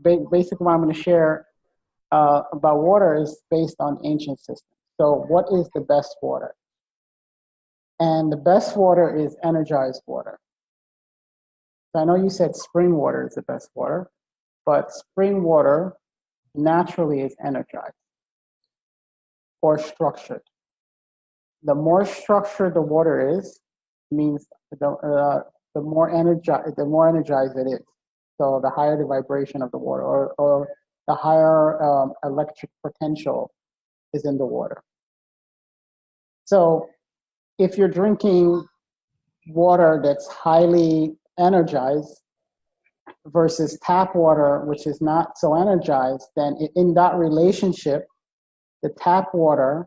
basically what I'm going to share about water is based on ancient systems. So what is the best water? And the best water is energized water. So I know you said spring water is the best water, but spring water naturally is energized or structured. The more structured the water is, means the more energized it is. So the higher the vibration of the water, or the higher electric potential is in the water. So if you're drinking water that's highly energized versus tap water, which is not so energized, then in that relationship, the tap water,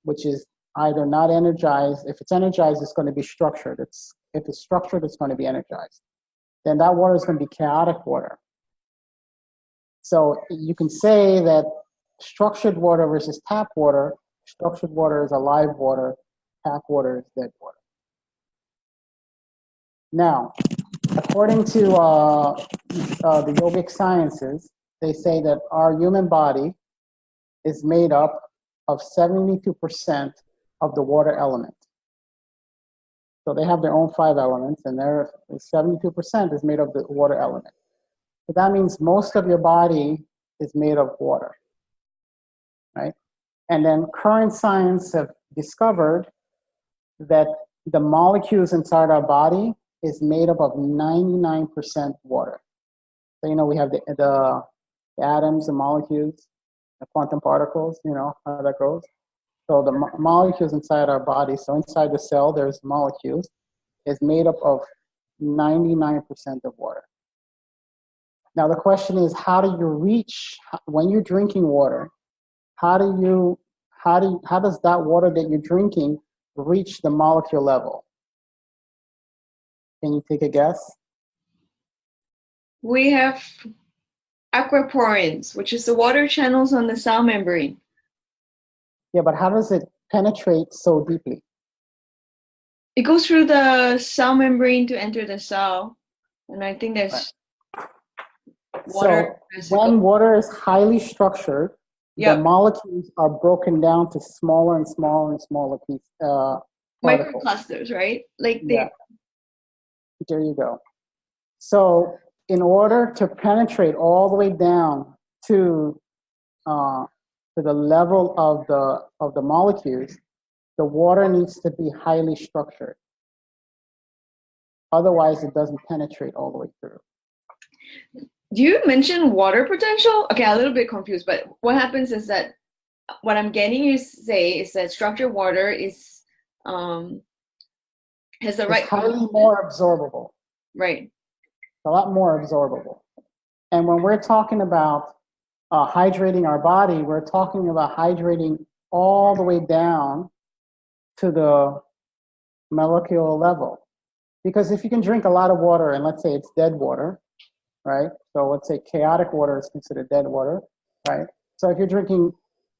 which is either not energized, if it's energized, it's going to be structured. If it's structured, it's going to be energized. Then that water is going to be chaotic water. So you can say that structured water versus tap water, structured water is alive water, tap water is dead water. Now, according to the yogic sciences, they say that our human body is made up of 72% of the water element. So they have their own 5 elements, and their 72% is made of the water element. So that means most of your body is made of water, right? And then current science have discovered that the molecules inside our body is made up of 99% water. So, you know, we have the atoms, the molecules, the quantum particles, you know how that goes. So the molecules inside our body, so inside the cell, there's molecules, is made up of 99% of water. Now the question is, how do you reach, when you're drinking water, how does that water that you're drinking reach the molecule level? Can you take a guess? We have aquaporins, which is the water channels on the cell membrane. Yeah, but how does it penetrate so deeply? It goes through the cell membrane to enter the cell, and I think that's water. So when water is highly structured, the molecules are broken down to smaller and smaller and smaller pieces. Microclusters, right? Like yeah. There you go. So in order to penetrate all the way down to the level of the molecules, the water needs to be highly structured. Otherwise, it doesn't penetrate all the way through. Do you mention water potential? Okay, I'm a little bit confused, but what happens is that what I'm getting you to say is that structured water is has the right. It's highly more absorbable. Right. A lot more absorbable. And when we're talking about hydrating our body, we're talking about hydrating all the way down to the molecular level. Because if you can drink a lot of water, and let's say it's dead water, right? So let's say chaotic water is considered dead water, right? So if you're drinking,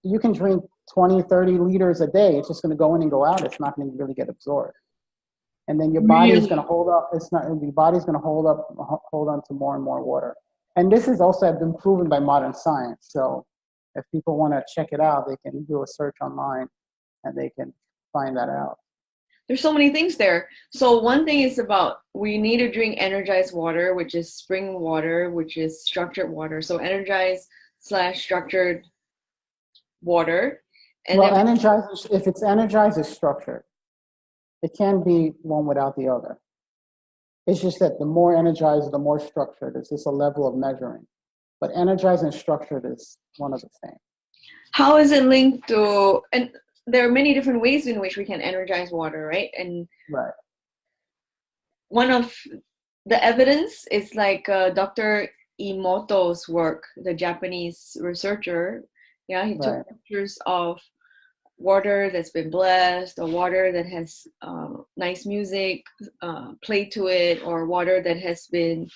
you can drink 20, 30 liters a day. It's just going to go in and go out. It's not going to really get absorbed. And then your body is going to hold up. Your body's going to hold on to more and more water. And this is also been proven by modern science. So if people want to check it out, they can do a search online and they can find that out. There's so many things there. So one thing is about, we need to drink energized water, which is spring water, which is structured water. So energized / structured water. And well, energized, if it's energized, it's structured. It can't be one without the other. It's just that the more energized, the more structured. It's just a level of measuring. But energized and structured is one of the same. How is it linked to, and there are many different ways in which we can energize water, right? And right. One of the evidence is like Dr. Emoto's work, the Japanese researcher. Yeah, he took pictures of water that's been blessed, or water that has nice music played to it, or water that has been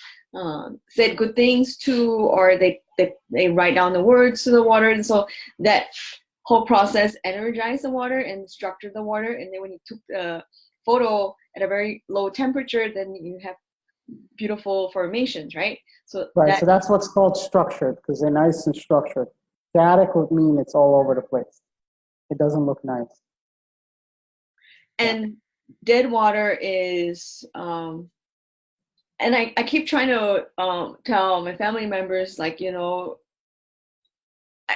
said good things to, or they write down the words to the water. And so that whole process energized the water and structured the water. And then when you took the photo at a very low temperature, then you have beautiful formations, right? So Right. that So that's what's called structured because they're nice and structured. Chaotic would mean it's all over the place. It doesn't look nice. Yeah. and dead water is and I keep trying to tell my family members, like,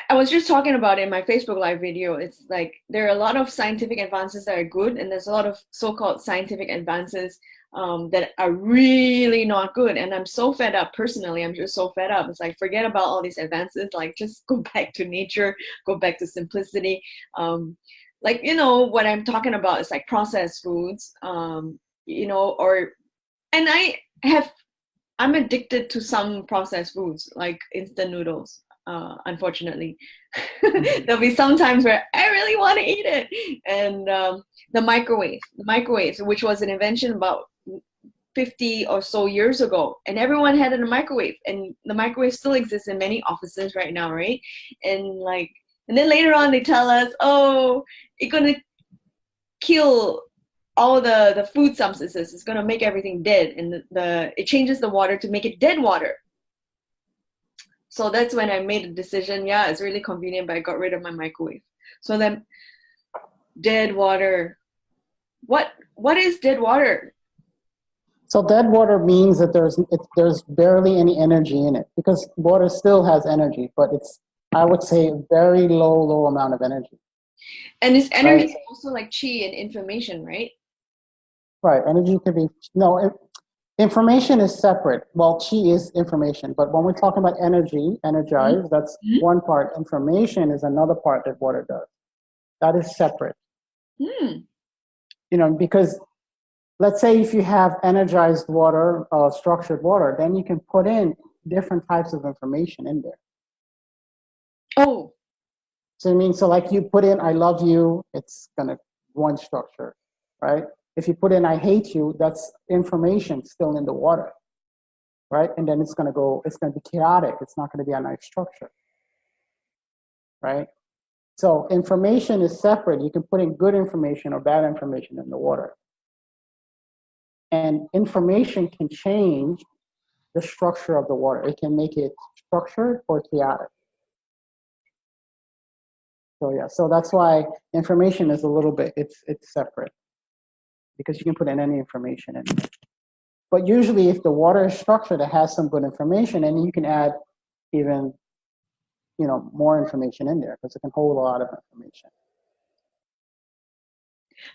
I was just talking about it in my Facebook live video. It's like there are a lot of scientific advances that are good, and there's a lot of so-called scientific advances that are really not good. And I'm so fed up personally. I'm just so fed up. It's like forget about all these advances. Like just go back to nature, go back to simplicity. Like what I'm talking about is like processed foods. Or and I'm addicted to some processed foods like instant noodles. Unfortunately, Mhm. there'll be some times where I really want to eat it. And the microwave, which was an invention about 50 or so years ago, and everyone had a microwave, and the microwave still exists in many offices right now, right? And then later on they tell us, oh, it's gonna kill all the food substances. It's gonna make everything dead, and it changes the water to make it dead water. So that's when I made a decision. Yeah, it's really convenient, but I got rid of my microwave. So then, dead water. What is dead water? So dead water means that there's barely any energy in it because water still has energy, but it's I would say a very low amount of energy. And this Right. energy is also like chi and information, right? Right. Energy could be no. Information is separate. Well, chi is information, but when we're talking about energy, energize, that's Mm-hmm. one part. Information is another part that water does. That is separate. Hmm. Because let's say if you have energized water, structured water, then you can put in different types of information in there. Oh. So like you put in "I love you," it's gonna one structure, right? If you put in "I hate you," that's information still in the water, right? And then it's gonna be chaotic. It's not gonna be a nice structure, right? So information is separate. You can put in good information or bad information in the water. And information can change the structure of the water. It can make it structured or chaotic. So yeah, so that's why information is a little bit, it's separate because you can put in any information in it. But usually if the water is structured, it has some good information and you can add even, more information in there because it can hold a lot of information.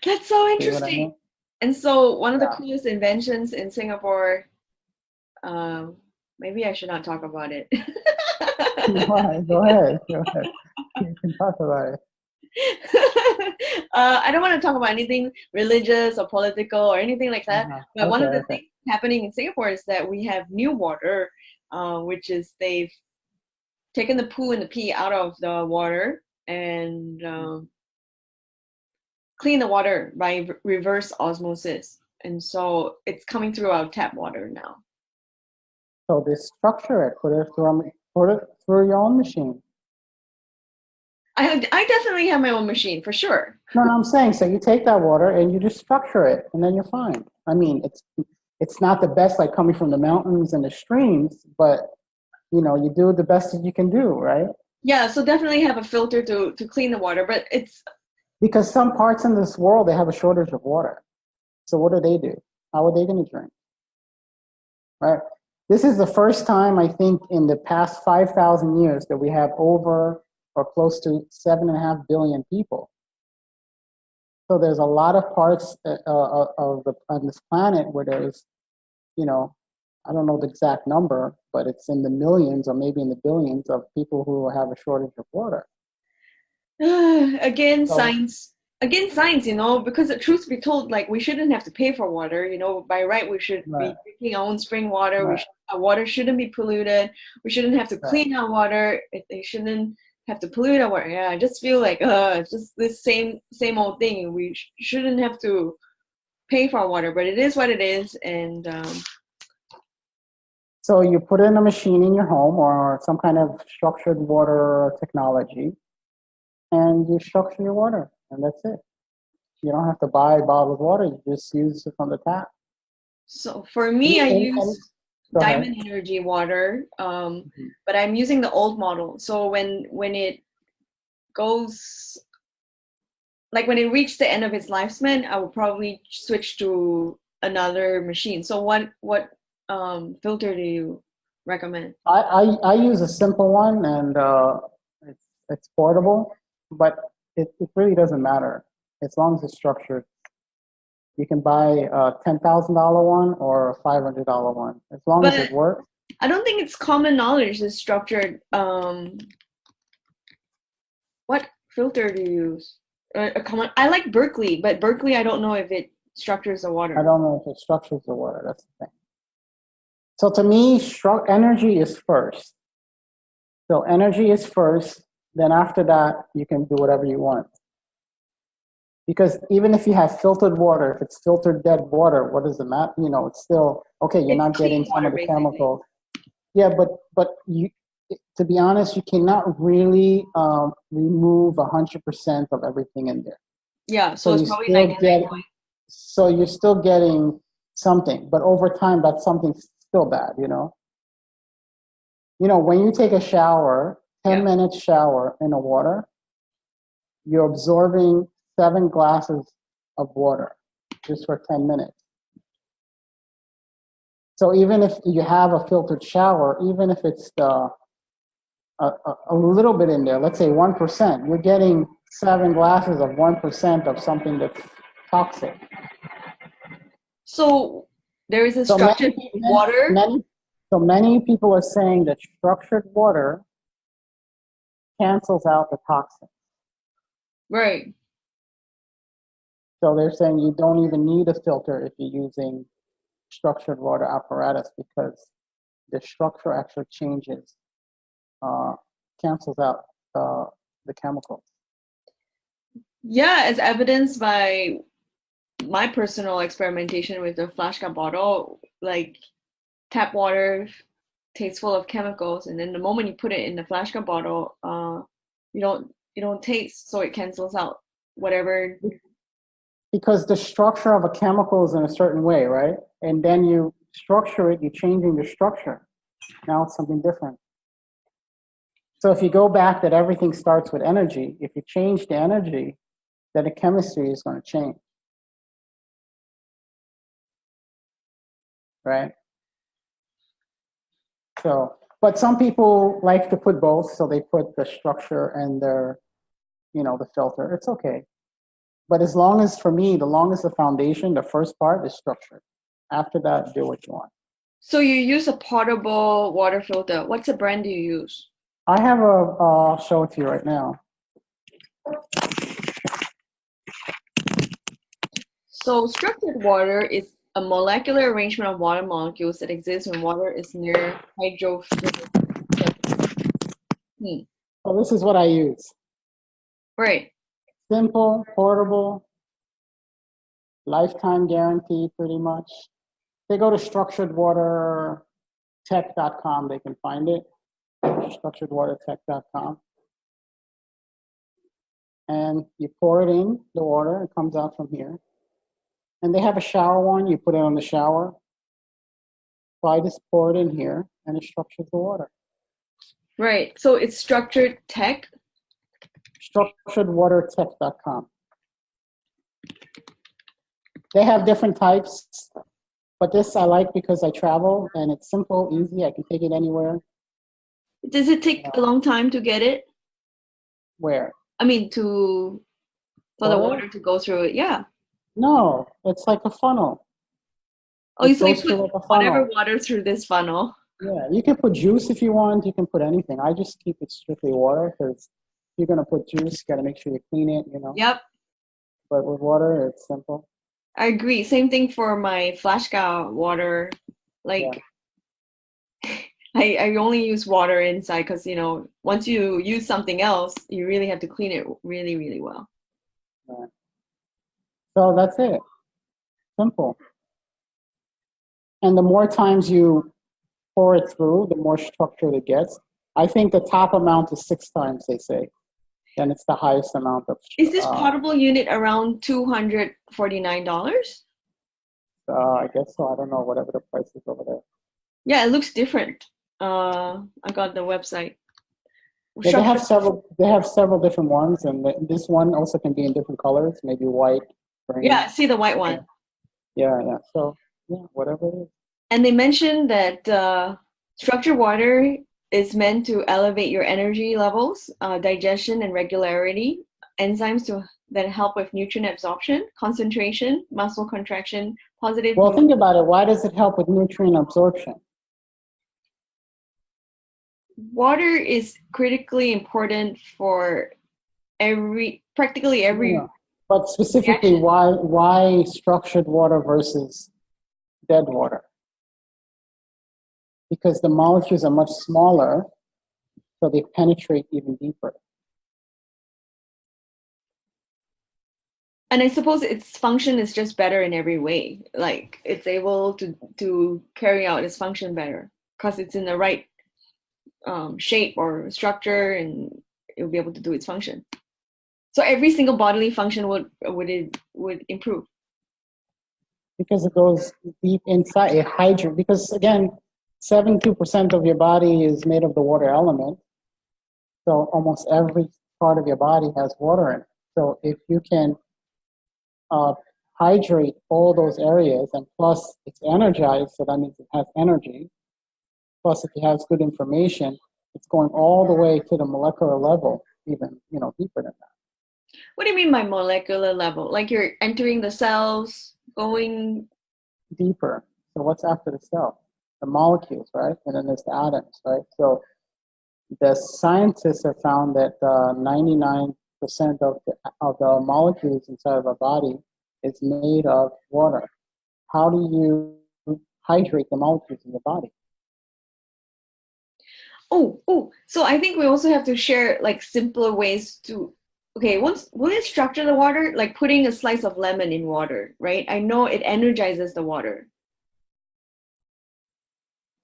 That's so See what I interesting. mean? And so one of the Yeah. coolest inventions in Singapore, um, maybe I should not talk about it. Why? Go ahead. Go ahead. You can talk about it. I don't want to talk about anything religious or political or anything like that. But one Okay, of the okay. things happening in Singapore is that we have new water, which is they've taken the poo and the pee out of the water and clean the water by reverse osmosis. And so it's coming through our tap water now. So they structure it, put it through your own machine. I definitely have my own machine for sure. No, I'm saying, so you take that water and you just structure it, and then you're fine. I mean, it's not the best like coming from the mountains and the streams, but you do the best that you can do, right? Yeah, so definitely have a filter to clean the water, but it's Because some parts in this world they have a shortage of water. So what do? How are they going to drink? Right? This is the first time I think in the past 5,000 years that we have over or close to 7.5 billion people. So there's a lot of parts on this planet where there's, I don't know the exact number, but it's in the millions or maybe in the billions of people who have a shortage of water. again So, science science, because the truth be told, like we shouldn't have to pay for water, by right we should right, be drinking our own spring water. right, Our water shouldn't be polluted. We shouldn't have to right. clean our water. They shouldn't have to pollute our water. Yeah, I just feel like it's just this same old thing. We shouldn't have to pay for our water, but it is what it is. And So you put in a machine in your home or some kind of structured water technology, and you structure your water, and that's it. You don't have to buy bottled water. You just use it from the tap. So for me, I use go ahead. Diamond Energy water, but I'm using the old model. So when it goes, like when it reached the end of its lifespan, I will probably switch to another machine. So what filter do you recommend? I use a simple one, and it's portable, but it really doesn't matter as long as it's structured. You can buy a $10,000 one or a $500 one, as long as it But works. I don't think it's common knowledge is structured. What filter do you use? I like Berkeley, but Berkeley, I don't know if it structures the water. I don't know if it structures the water. That's the thing. So to me, energy is first. So energy is first. Then after that, you can do whatever you want. Because even if you have filtered water, if it's filtered dead water, what does it matter? You know, it's still okay. You're not getting some of the chemicals. Yeah, but you, to be honest, you cannot really remove 100% of everything in there. Yeah, so it's probably still get, so you're still getting something, but over time, that something's still bad. You know, when you take a shower, 10-minute shower in the water, you're absorbing 7 glasses of water just for 10 minutes. So even if you have a filtered shower, even if it's a little bit in there, let's say 1%, you're getting 7 glasses of 1% of something that's toxic. So there is a structured water. Many people are saying that structured water cancels out the toxins. Right. So they're saying you don't even need a filter if you're using structured water apparatus, because the structure actually changes, cancels out the chemicals. Yeah, as evidenced by my personal experimentation with the flashka bottle, like tap water tastes full of chemicals, and then the moment you put it in the flashka bottle, you don't taste, so it cancels out whatever. Because the structure of a chemical is in a certain way, right? And then you structure it, you're changing the structure. Now it's something different. So if you go back that everything starts with energy, if you change the energy, then the chemistry is going to change. Right? So, but some people like to put both, so they put the structure and their, the filter. It's okay. But as long as, for me, the longest the foundation, the first part is structured. After that, do what you want. So you use a portable water filter. What's the brand do you use? I have I'll show it to you right now. So structured water is a molecular arrangement of water molecules that exists when water is near hydrophilic. So this is what I use. Right. Simple, portable, lifetime guarantee, pretty much. They go to structuredwatertech.com. They can find it. Structuredwatertech.com. And you pour it in the water. It comes out from here. And they have a shower one. You put it on the shower. So I just pour it in here, and it structures the water. Right. So it's structured tech. Structuredwatertech.com. They have different types, but this I like because I travel and it's simple, easy. I can take it anywhere. Does it take a long time to get it? Where? I mean, for the water to go through it. Yeah. No, it's like a funnel. Oh, so you put whatever water through this funnel. Yeah, you can put juice if you want. You can put anything. I just keep it strictly water because if you're gonna put juice, you gotta make sure you clean it. Yep. But with water, it's simple. I agree. Same thing for my flashka water. Like, yeah. I only use water inside because once you use something else, you really have to clean it really, really well. Yeah. So that's it. Simple. And the more times you pour it through, the more structured it gets. I think the top amount is 6 times, they say. Then it's the highest amount of. Is this portable unit around $249? I guess so. I don't know, whatever the price is over there. Yeah, it looks different. I got the website. Yeah, they have Structure. several different ones, and this one also can be in different colors, maybe white, Yeah, green. I see the white one. Yeah. So yeah, whatever it is. And they mentioned that structured water is meant to elevate your energy levels, digestion and regularity, enzymes that help with nutrient absorption, concentration, muscle contraction, positive Well, mood. think about it. Why does it help with nutrient absorption? Water is critically important for practically every Yeah. But specifically, reaction. why structured water versus dead water? Because the molecules are much smaller, so they penetrate even deeper. And I suppose its function is just better in every way. Like it's able to carry out its function better because it's in the right shape or structure, and it will be able to do its function. So every single bodily function would improve. Because it goes deep inside. It hydrates. Because again, 72% of your body is made of the water element. So almost every part of your body has water in it. So if you can uh, hydrate all those areas, and plus it's energized, so that means it has energy. Plus, if it has good information, it's going all the way to the molecular level, even deeper than that. What do you mean by molecular level? Like you're entering the cells, going Deeper. So what's after the cell? The molecules, right? And then there's the atoms, right? So the scientists have found that 99% of the molecules inside of our body is made of water. How do you hydrate the molecules in your body? So I think we also have to share like simpler ways to. Okay, once will it structure the water? Like putting a slice of lemon in water, right? I know it energizes the water.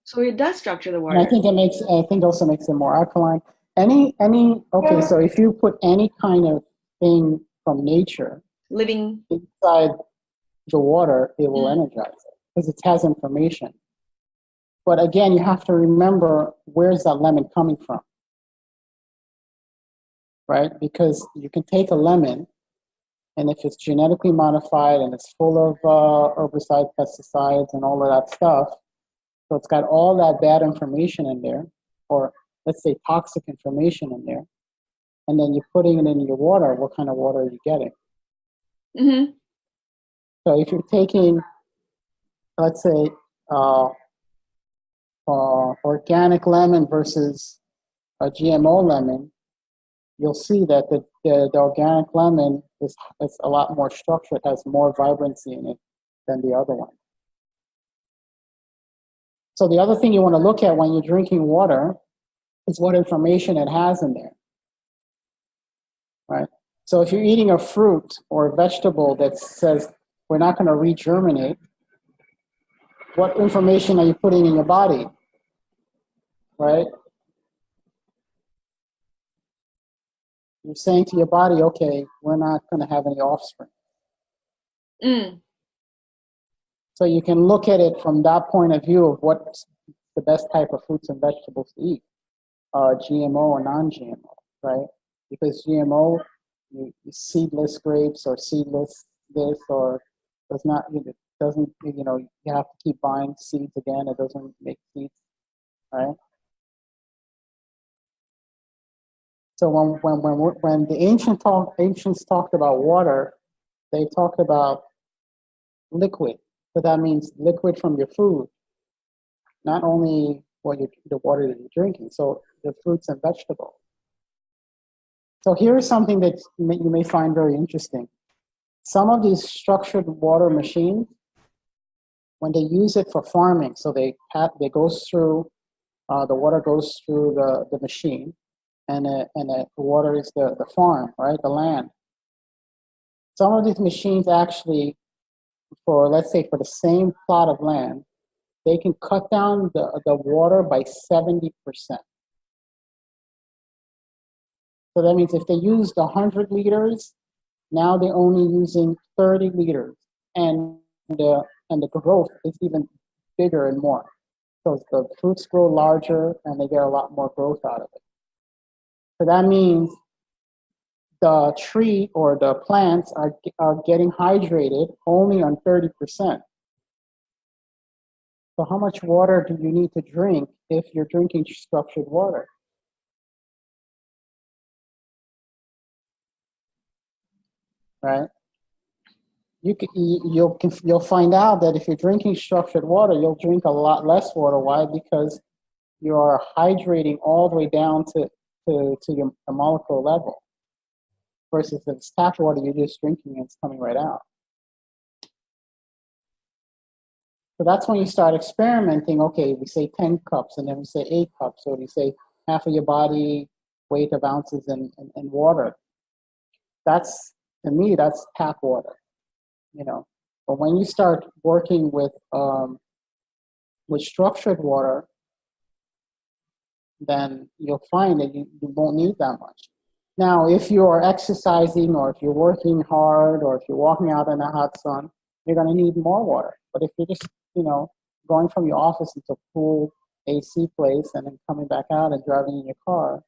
So it does structure the And water. I think also makes it more alkaline. Okay, so if you put any kind of thing from nature Living. inside the water, it will Mm. energize it because it has information. But again, you have to remember, where's that lemon coming from, right? Because you can take a lemon, and if it's genetically modified and it's full of herbicides, pesticides, and all of that stuff, so it's got all that bad information in there, or let's say toxic information in there, and then you're putting it in your water, what kind of water are you getting? Mm-hmm. So if you're taking, let's say, uh, organic lemon versus a GMO lemon, you'll see that the organic lemon is a lot more structured, has more vibrancy in it than the other one. So the other thing you want to look at when you're drinking water is what information it has in there, right? So if you're eating a fruit or a vegetable that says we're not going to regerminate, what information are you putting in your body, right? You're saying to your body, okay, we're not going to have any offspring. Mm. So you can look at it from that point of view of what's the best type of fruits and vegetables to eat, GMO or non-GMO, right? Because GMO, seedless grapes or seedless this, or does not, it doesn't, you have to keep buying seeds again. It doesn't make seeds, right? So when the ancients talked about water, they talked about liquid. So that means liquid from your food, not only the water that you're drinking. So the fruits and vegetables. So here's something that you may find very interesting. Some of these structured water machines, when they use it for farming, so the water goes through the machine, and the water is the farm, right, the land. Some of these machines actually, let's say for the same plot of land, they can cut down the water by 70%. So that means if they used 100 liters, now they're only using 30 liters. And the and the growth is even bigger and more. So the fruits grow larger and they get a lot more growth out of it. So that means the tree or the plants are getting hydrated only on 30%. So how much water do you need to drink if you're drinking structured water? Right? You'll find out that if you're drinking structured water, you'll drink a lot less water. Why? Because you are hydrating all the way down to the molecule level. Versus if it's tap water, you're just drinking and it's coming right out. So that's when you start experimenting. Okay, we say 10 cups, and then we say 8 cups. So we say half of your body weight of ounces in water. That's, to me, that's tap water. You know, but when you start working with structured water, then you'll find that you won't need that much. Now, if you are exercising or if you're working hard or if you're walking out in the hot sun, you're going to need more water. But if you're just, going from your office into a cool AC place and then coming back out and driving in your car,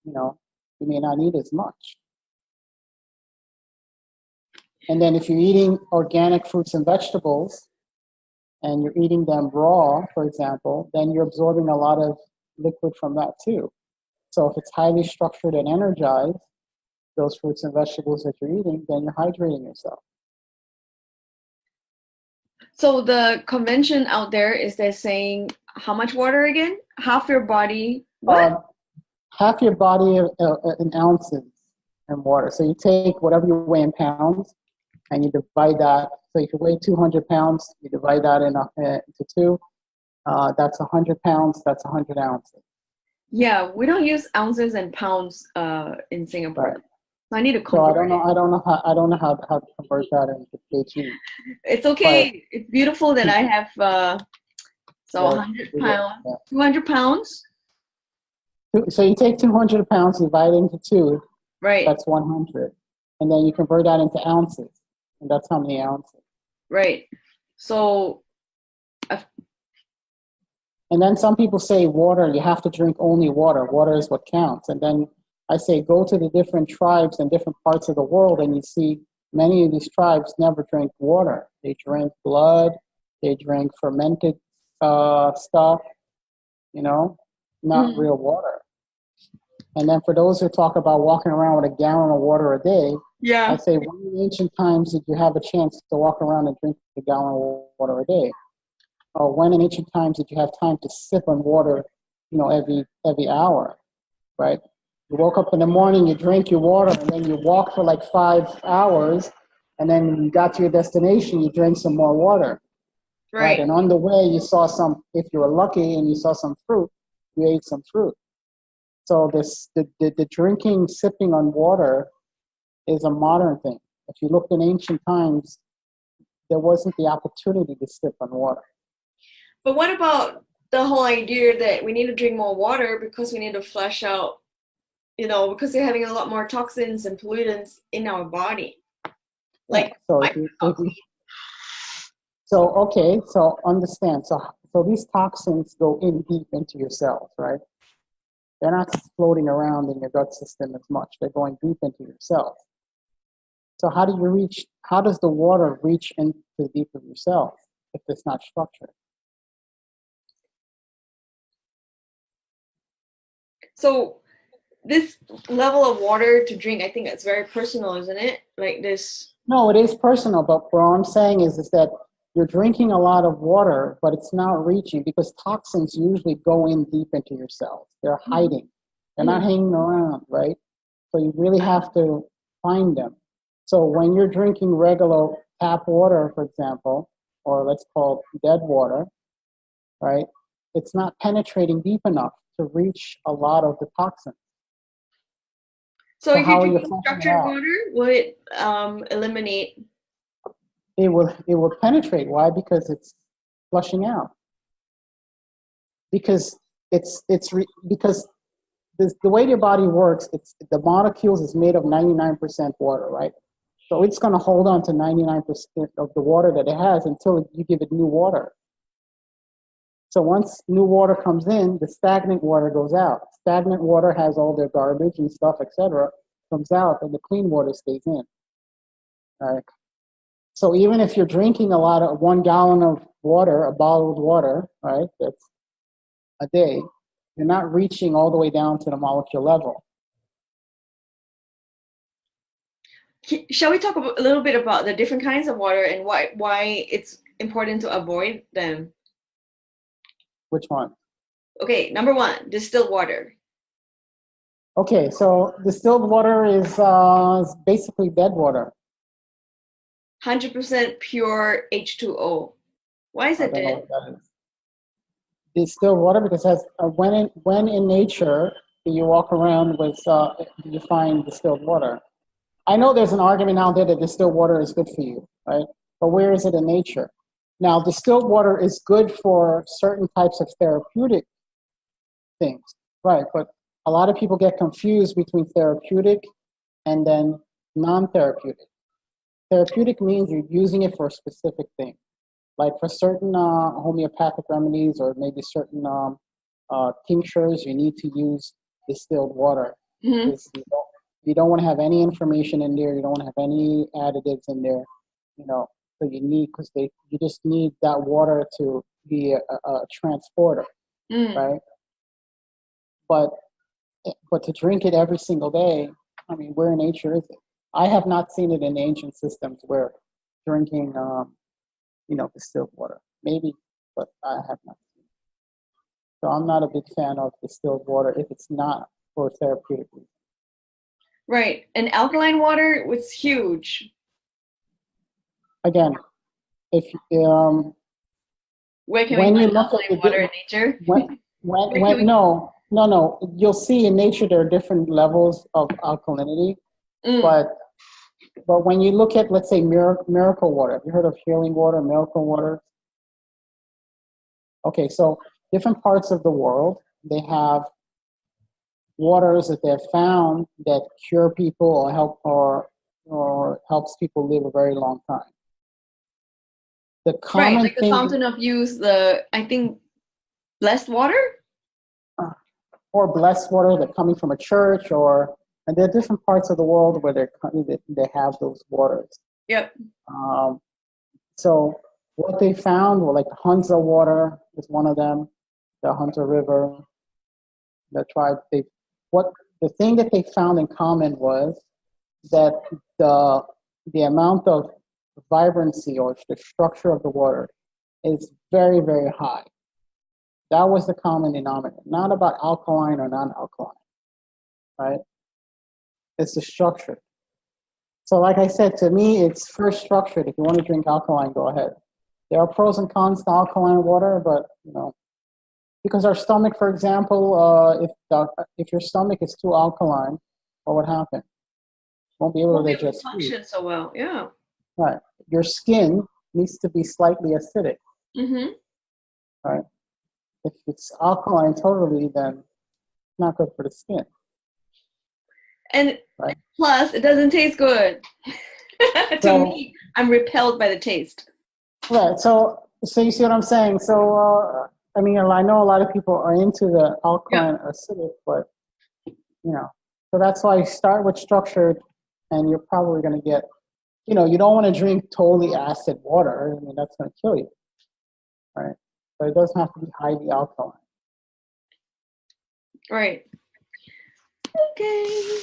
you may not need as much. And then if you're eating organic fruits and vegetables and you're eating them raw, for example, then you're absorbing a lot of liquid from that too. So if it's highly structured and energized, those fruits and vegetables that you're eating, then you're hydrating yourself. So the convention out there is they're saying how much water again? Half your body, what? Half your body in ounces in water. So you take whatever you weigh in pounds and you divide that. So if you weigh 200 pounds, you divide that into two. That's 100 pounds, that's 100 ounces. Yeah, we don't use ounces and pounds in Singapore. Right. So I need to convert. So I don't know how to convert that into kg. It's okay. It's beautiful that I have 100 pounds, yeah. 200 pounds. So you take 200 pounds, divide it into two. Right. That's 100, and then you convert that into ounces, and that's how many ounces. Right. So. And then some people say water, you have to drink only water. Water is what counts. And then I say go to the different tribes in different parts of the world and you see many of these tribes never drink water. They drink blood, they drink fermented stuff, not real water. And then for those who talk about walking around with a gallon of water a day, yeah. I say when in ancient times did you have a chance to walk around and drink a gallon of water a day? Or when in ancient times did you have time to sip on water, every hour, right? You woke up in the morning, you drink your water, and then you walk for like 5 hours, and then when you got to your destination, you drank some more water, right? And on the way, you saw if you were lucky and you saw some fruit, you ate some fruit. So the drinking, sipping on water is a modern thing. If you looked in ancient times, there wasn't the opportunity to sip on water. But what about the whole idea that we need to drink more water because we need to flush out, because we're having a lot more toxins and pollutants in our body? So understand. So these toxins go in deep into your cells, right? They're not floating around in your gut system as much. They're going deep into your cells. So how does the water reach into the deep of your cells if it's not structured? So this level of water to drink, I think it's very personal, isn't it? Like this. No, it is personal, but what I'm saying is that you're drinking a lot of water, but it's not reaching because toxins usually go in deep into your cells. They're hiding. They're not hanging around, right? So you really have to find them. So when you're drinking regular tap water, for example, or let's call it dead water, right? It's not penetrating deep enough to reach a lot of the toxins. So if you drink structured water, will it eliminate? It will penetrate. Why? Because it's flushing out. Because because the way your body works, the molecules is made of 99% water, right? So it's going to hold on to 99% of the water that it has until you give it new water. So once new water comes in, the stagnant water goes out. Stagnant water has all their garbage and stuff, etc., comes out, and the clean water stays in. Right? So even if you're drinking a lot of 1 gallon of water, a bottled water, right, that's a day, you're not reaching all the way down to the molecule level. Shall we talk a little bit about the different kinds of water and why it's important to avoid them? Which one? Okay, number 1, distilled water. Okay, so distilled water is basically dead water. 100% pure H2O. Why is it I don't know dead? what that is. Distilled water because it has, when in nature do you walk around with, you find distilled water? I know there's an argument out there that distilled water is good for you, right? But where is it in nature? Now, distilled water is good for certain types of therapeutic things, right? But a lot of people get confused between therapeutic and then non-therapeutic. Therapeutic means you're using it for a specific thing, like for certain homeopathic remedies or maybe certain tinctures, you need to use distilled water. Mm-hmm. You don't want to have any information in there. You don't want to have any additives in there, you know. So you need, because you just need that water to be a transporter, right? But to drink it every single day, I mean, where in nature is it? I have not seen it in ancient systems where drinking, distilled water. Maybe, but I have not seen it. So I'm not a big fan of distilled water if it's not for therapeutic reasons. Right, and alkaline water was huge. Again, if where can when we you find look at alkaline water in nature? no, you'll see in nature there are different levels of alkalinity, but when you look at, let's say, miracle water, have you heard of healing water, miracle water? Okay, so different parts of the world, they have waters that they've found that cure people or helps people live a very long time. The common right, like the thing, fountain of youth, I think blessed water? Or blessed water that coming from a church, and there are different parts of the world where they have those waters. Yep. So what they found were like the Hunza water is one of them, the Hunza River. The thing that they found in common was that the amount of vibrancy or the structure of the water is very, very high. That was the common denominator, not about alkaline or non-alkaline, right? It's the structure. So like I said, to me, it's first structured. If you want to drink alkaline, go ahead. There are pros and cons to alkaline water, but, because our stomach, for example, if your stomach is too alkaline, what would happen? Won't be able to digest function so well, yeah. Right. Your skin needs to be slightly acidic. Mm-hmm. Right. If it's alkaline totally, then it's not good for the skin. And plus, it doesn't taste good. To me, I'm repelled by the taste. Right. So you see what I'm saying? So, I know a lot of people are into the alkaline acidic, but, so that's why you start with structured, and you're probably going to get, you don't want to drink totally acid water. I mean, that's going to kill you. Right. But it doesn't have to be highly alkaline. Right. Okay.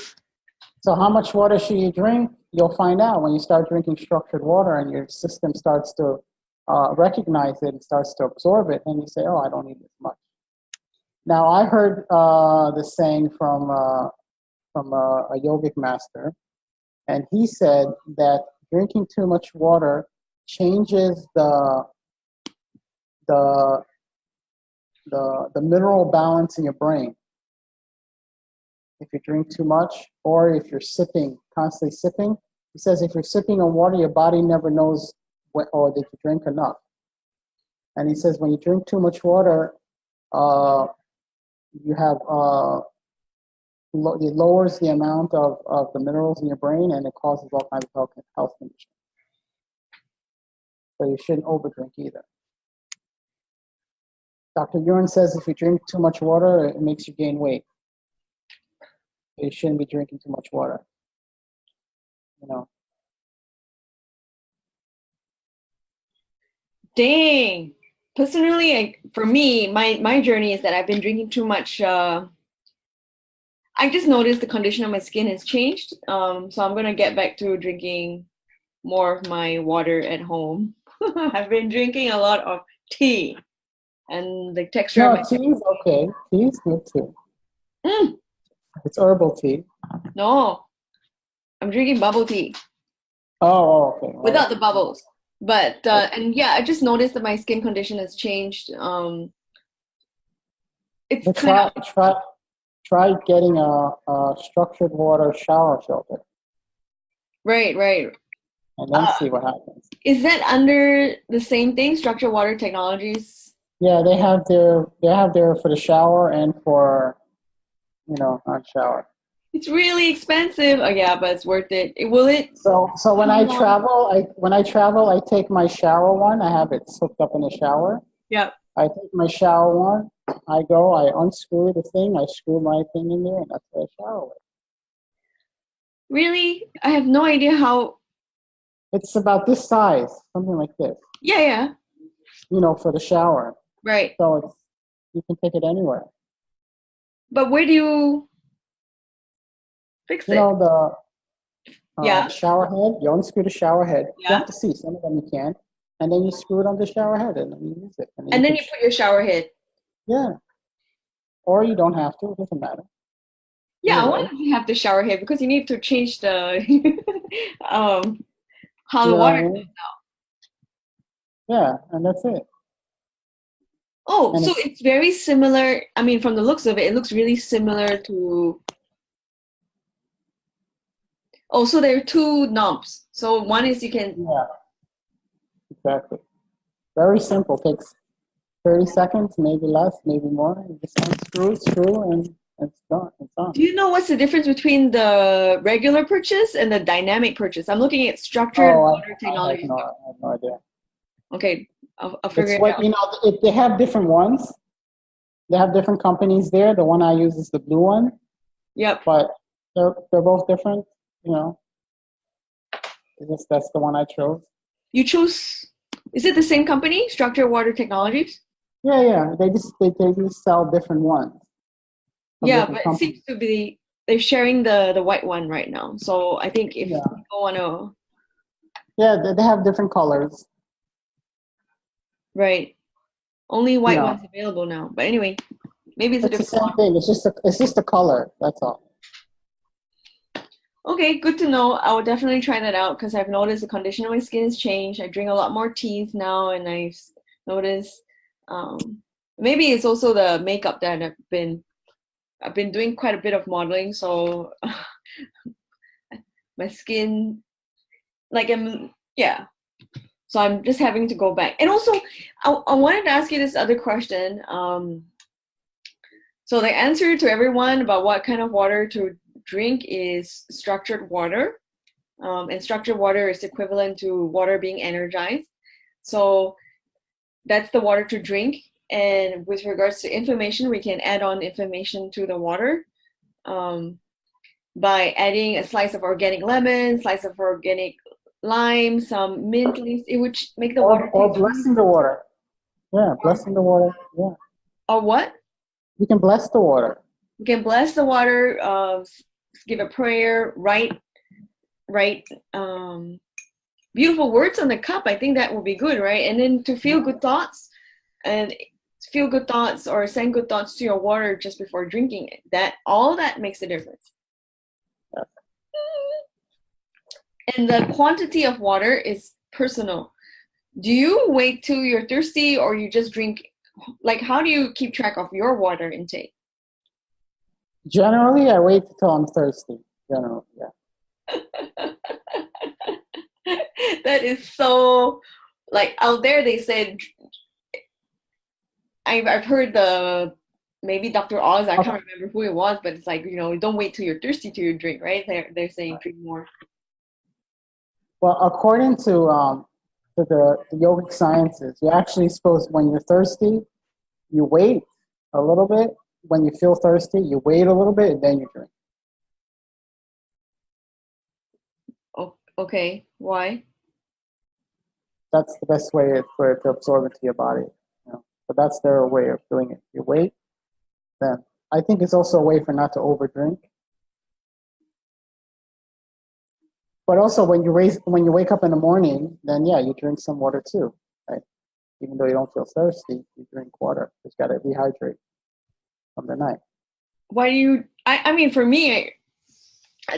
So how much water should you drink? You'll find out when you start drinking structured water and your system starts to recognize it and starts to absorb it, and you say, oh, I don't need this much. Now, I heard this saying from a yogic master, and he said that drinking too much water changes the mineral balance in your brain. If you drink too much, or if you're constantly sipping, he says if you're sipping on water, your body never knows or that you drink enough. And he says when you drink too much water, you have it lowers the amount of the minerals in your brain, and it causes all kinds of health conditions. So you shouldn't overdrink either. Dr. Yuan says if you drink too much water, it makes you gain weight. You shouldn't be drinking too much water. You know. Dang. Personally, for me, my journey is that I've been drinking too much. I just noticed the condition of my skin has changed. So I'm gonna get back to drinking more of my water at home. I've been drinking a lot of tea, and the texture of No, my tea is okay. Tea is good too. Mm, It's herbal tea. no, I'm drinking bubble tea Okay. without the bubbles. But and yeah, I just noticed that my skin condition has changed. It's But kind of try getting a structured water shower filter, right. and then see what happens. Is that under the same thing, Structured Water Technologies? Yeah, they have their for the shower and for not shower. It's really expensive. Oh yeah, but it's worth it. Will it? So when I travel, I take my shower one. I have it hooked up in the shower. Yeah. I take my shower one. I unscrew the thing. I screw my thing in there, and that's what I shower with. Really? I have no idea how. It's about this size, something like this. Yeah. For the shower. Right. So you can take it anywhere. But where do you fix it? The Yeah. shower head. You unscrew the shower head. Yeah. You have to see. Some of them you can't. And then you screw it on the shower head, and then you use it. And then you put your shower head. Yeah. Or you don't have to. It doesn't matter. Yeah, I want to have the shower head because you need to change the how the water goes out. Yeah, and that's it. Oh, and so it's very similar. I mean, from the looks of it, it looks really similar to. Oh, so there are two knobs. So one is you can. Yeah, exactly. Very simple. Takes 30 seconds, maybe less, maybe more. You just unscrew, and it's done. It's done. Do you know what's the difference between the regular purchase and the dynamic purchase? I'm looking at Structured Water Technology. I have no idea. Okay, I'll figure it out. If they have different ones. They have different companies there. The one I use is the blue one. Yep. But they're both different. That's the one I chose. You chose. Is it the same company, Structured Water Technologies? Yeah. They just sell different ones. Yeah, but it seems to be they're sharing the white one right now. So I think if people want to. Yeah, they have different colors. Right. Only white ones available now. But anyway, maybe it's a different the same thing. It's just a color. That's all. Okay, good to know. I will definitely try that out because I've noticed the condition of my skin has changed. I drink a lot more teas now, and I've noticed maybe it's also the makeup that I've been doing quite a bit of modeling, so my skin, So I'm just having to go back. And also, I wanted to ask you this other question. So the answer to everyone about what kind of water to drink is structured water. And structured water is equivalent to water being energized. So that's the water to drink. And with regards to information, we can add on information to the water by adding a slice of organic lemon, slice of organic lime, some mint leaves. It would make the water. Or blessing the water. Yeah, blessing the water. Yeah. Or what? You can bless the water. You can bless the water. Give a prayer. Write beautiful words on the cup. I think that would be good, right? And then to feel good thoughts or send good thoughts to your water just before drinking it. That makes a difference. Yeah. And the quantity of water is personal. Do you wait till you're thirsty or you just drink? Like, how do you keep track of your water intake? Generally, I wait till I'm thirsty. Generally, yeah. That is so, like, out there they said, I've heard the maybe Dr. Oz, I Okay. can't remember who it was, but it's like, don't wait till you're thirsty till you drink, right? They're saying drink more. Well, according to the yogic sciences, you're actually supposed, when you're thirsty, you wait a little bit. When you feel thirsty, you wait a little bit and then you drink. Oh, okay. Why? That's the best way for it to absorb into your body. But that's their way of doing it. You wait, then. I think it's also a way for not to overdrink. But also, when you wake up in the morning, then yeah, you drink some water too, right? Even though you don't feel thirsty, you drink water. You just got to rehydrate from the night. Why do you? I mean, for me,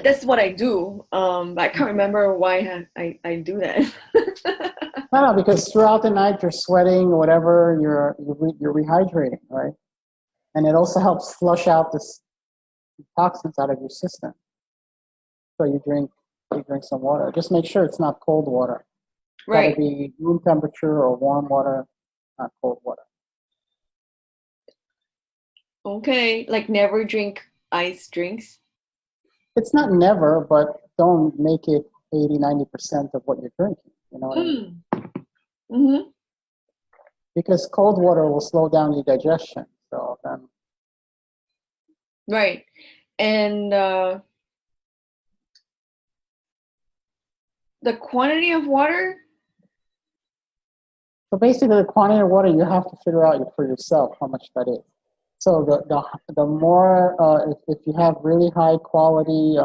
that's what I do. I can't remember why I do that. No, because throughout the night you're sweating or whatever, you're rehydrating, right? And it also helps flush out the toxins out of your system. So you drink some water. Just make sure it's not cold water. It's Right. got to be room temperature or warm water, not cold water. Okay, like never drink ice drinks. It's not never, but don't make it 80-90% of what you're drinking. You know what I mean? Mm-hmm. Because cold water will slow down your digestion. So then, right, and the quantity of water. so basically, the quantity of water you have to figure out for yourself how much that is. So the more if you have really high quality,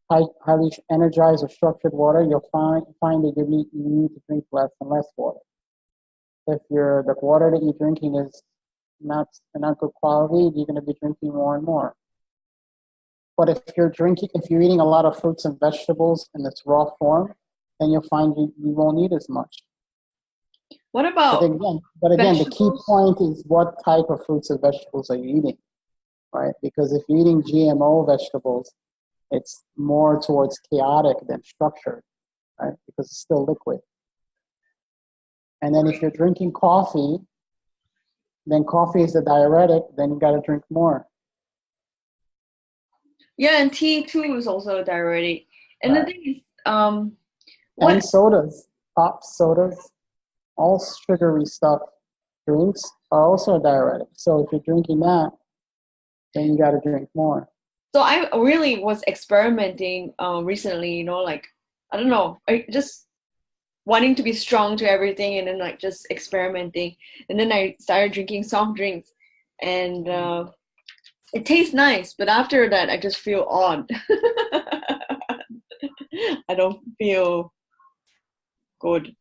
highly energized or structured water, you'll find that you need to drink less and less water. If the water that you're drinking is not good quality, you're going to be drinking more and more. But if you're eating a lot of fruits and vegetables in its raw form, then you'll find you won't need as much. What about but again, the key point is what type of fruits and vegetables are you eating, right? Because if you're eating GMO vegetables, it's more towards chaotic than structured, right? Because it's still liquid. And then if you're drinking coffee, then coffee is a diuretic, then you got to drink more. Yeah, and tea too is also a diuretic. And right. The thing is, and sodas, pop sodas, all sugary stuff, drinks are also a diuretic. So if you're drinking that, then you got to drink more. So I really was experimenting recently, like, I don't know, I just wanting to be strong to everything and then like just experimenting. And then I started drinking soft drinks and it tastes nice, but after that I just feel odd. I don't feel good.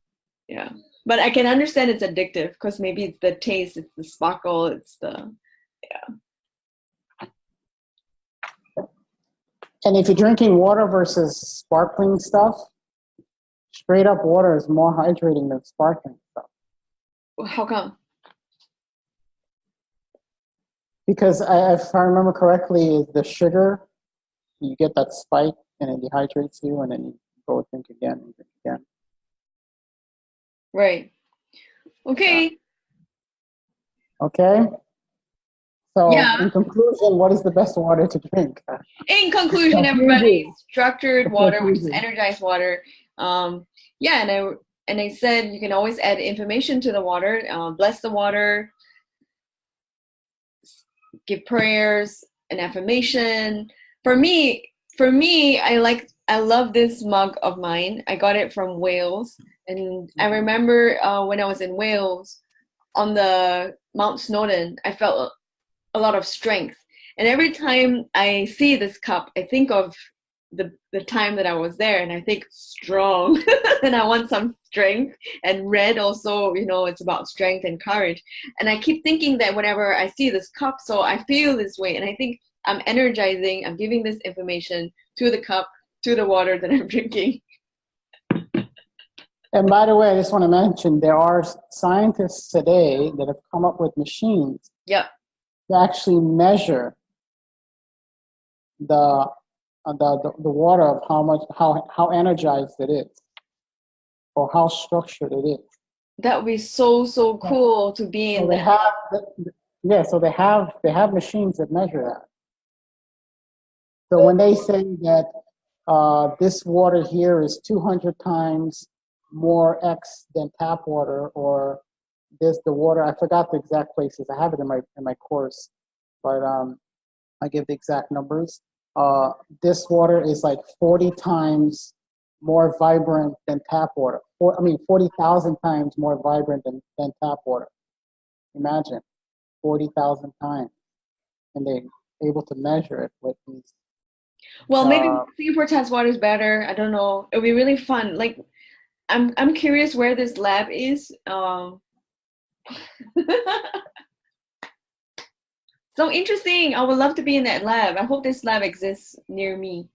Yeah. But I can understand it's addictive because maybe it's the taste, it's the sparkle, it's the, yeah. And if you're drinking water versus sparkling stuff, straight up water is more hydrating than sparkling stuff. How come? Because if I remember correctly, the sugar, you get that spike and it dehydrates you, and then you go drink again and drink again. Right. Okay. Okay. So, yeah. In conclusion, what is the best water to drink? In conclusion, everybody, structured water, which is energized water. Yeah, and I said you can always add information to the water, bless the water, give prayers, an affirmation. For me, I love this mug of mine. I got it from Wales, and I remember when I was in Wales on the Mount Snowdon, I felt a lot of strength. And every time I see this cup, I think of the time that I was there, and I think strong, and I want some strength. And red also, it's about strength and courage. And I keep thinking that whenever I see this cup, so I feel this way, and I think I'm energizing, I'm giving this information to the cup, to the water that I'm drinking. And by the way, I just want to mention, there are scientists today that have come up with machines to actually measure the water of how energized it is or how structured it is. That would be so cool to be in so Yeah, so they have machines that measure that. So when they say that this water here is 200 times more X than tap water, or this the water, I forgot the exact places. I have it in my course, but I give the exact numbers. Uh, this water is like 40 times more vibrant than tap water. 40,000 times more vibrant than tap water. Imagine 40,000 times, and they're able to measure it with these. Well, maybe Uh, Singapore test water is better. I don't know. It'll be really fun. Like, I'm curious where this lab is. So interesting. I would love to be in that lab. I hope this lab exists near me.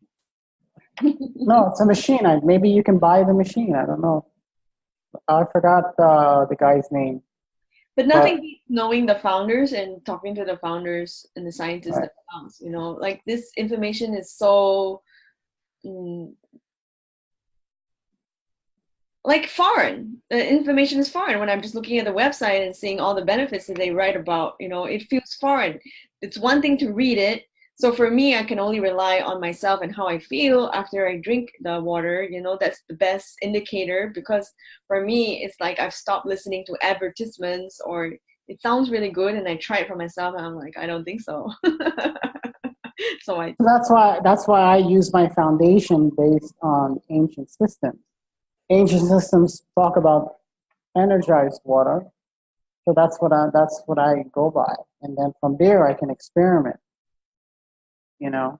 no, it's a machine. Maybe you can buy the machine. I don't know. I forgot the guy's name, But but nothing beats knowing the founders and talking to the founders and the scientists right. themselves. Like this information is so mm, like foreign. The information is foreign when I'm just looking at the website and seeing all the benefits that they write about. It feels foreign. It's one thing to read it. So for me, I can only rely on myself and how I feel after I drink the water. That's the best indicator, because for me, it's like I've stopped listening to advertisements, or it sounds really good and I try it for myself and I'm like, I don't think so. So I, That's why I use my foundation based on ancient systems. Ancient systems talk about energized water, so that's what I go by, and then from there I can experiment. You know,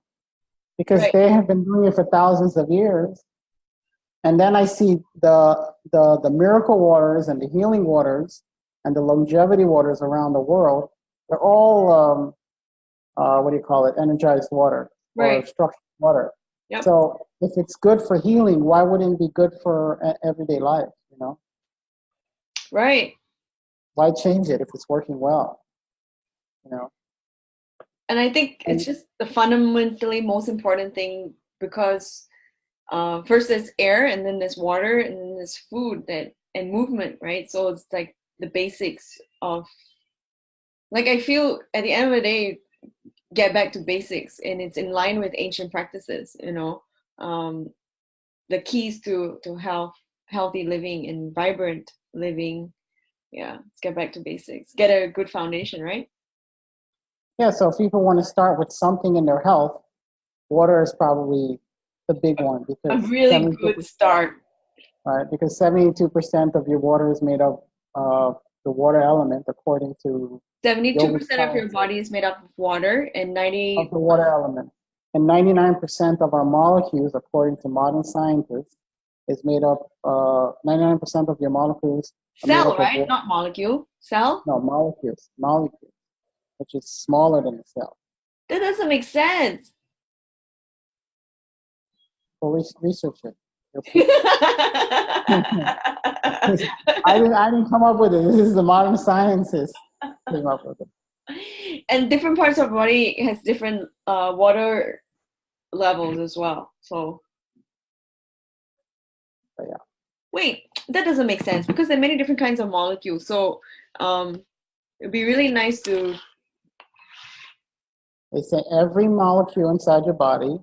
because right, they have been doing it for thousands of years, and then I see the miracle waters and the healing waters and the longevity waters around the world. They're all what do you call it? Energized water or right, structured water. yep, So if it's good for healing, why wouldn't it be good for everyday life? right. Why change it if it's working well? You know, And I think it's and just the fundamentally most important thing, because first there's air, and then there's water, and then there's food and movement, right? So it's like the basics of, like, I feel at the end of the day, get back to basics, and it's in line with ancient practices. Um, the keys to healthy living and vibrant living. Yeah, let's get back to basics. Get a good foundation, right? yeah, so if people want to start with something in their health, water is probably the big one A because really 72%, good start. right? Because 72% of your water is made up of the water element, according to yogic 72% of your science, body is made up of water, and of 90 the water element. And 99% of our molecules, according to modern scientists, is made up, 99% of your molecules are made cell, up of right? water. Not molecule. Cell? No, molecules, which is smaller than the cell. That doesn't make sense. So research it. You'll see. I didn't come up with it. This is the modern scientists came up with it. And different parts of the body has different water levels as well. So But yeah. wait, that doesn't make sense, because there are many different kinds of molecules. So it'd be really nice to. They say every molecule inside your body,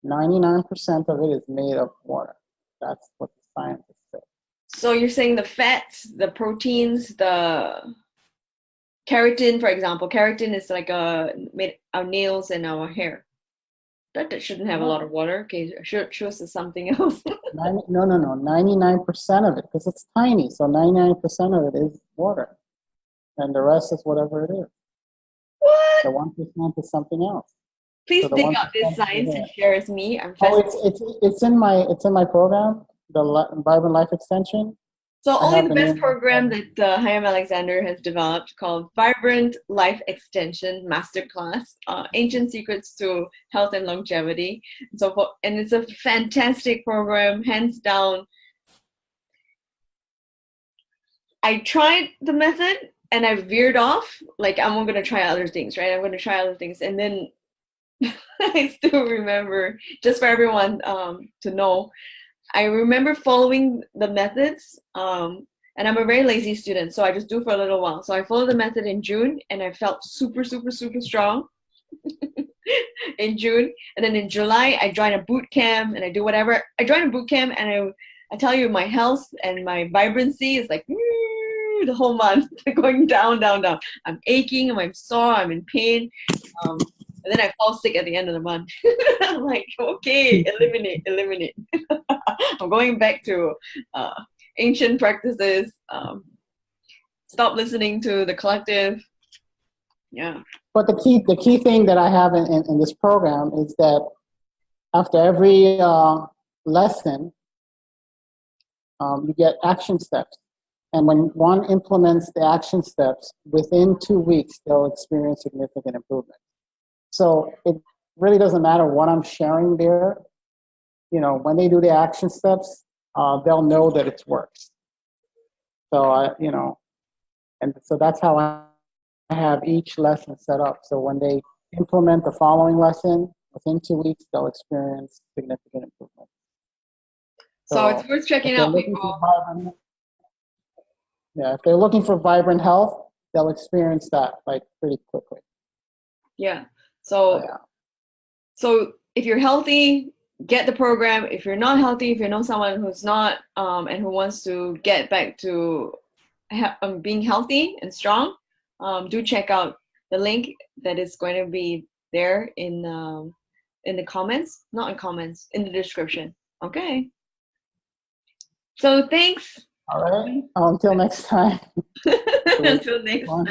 99% of it is made of water. That's what the scientists say. So you're saying the fats, the proteins, the keratin, for example. Keratin is like our nails and our hair. That shouldn't have a lot No, of water. Okay, shows us something else. no, no, no. 99% of it, because it's tiny. So 99% of it is water, and the rest is whatever it is. What? The 1% is something else. Please So the dig 1% out this is your science and hair. share with me. I'm Oh, fascinated. it's in my program, the Vibrant Life Extension. So I only have the the best name of program that Hayam Alexander has developed, called Vibrant Life Extension Masterclass, Ancient Secrets to Health and Longevity. And it's a fantastic program, hands down. I tried the method and I veered off. Like, I'm going to try other things, right? I'm going to try other things. And then I still remember, just for everyone to know, I remember following the methods, And I'm a very lazy student, so I just do for a little while. So I followed the method in June, and I felt super, super, super strong in June. And then in July, I joined a boot camp, and I do whatever. I joined a boot camp, and I tell you, my health and my vibrancy is like the whole month going down, down, down. I'm aching, I'm sore, I'm in pain. And then I fall sick at the end of the month. I'm like, okay, eliminate, eliminate. I'm going back to ancient practices. Stop listening to the collective. Yeah. But the key thing that I have in this program is that after every lesson, you get action steps. And when one implements the action steps, within 2 weeks, they'll experience significant improvement. So it really doesn't matter what I'm sharing there. You know, when they do the action steps, they'll know that it works. So and so that's how I have each lesson set up. So when they implement the following lesson, within 2 weeks, they'll experience significant improvement. So it's worth checking out, people. If they're looking for vibrant health, they'll experience that like pretty quickly. Yeah. So if you're healthy, get the program. If you're not healthy, if you know someone who's not and who wants to get back to being healthy and strong, do check out the link that is going to be there in the comments, not in comments, in the description. Okay. So thanks. All right. Until next time. Until next time.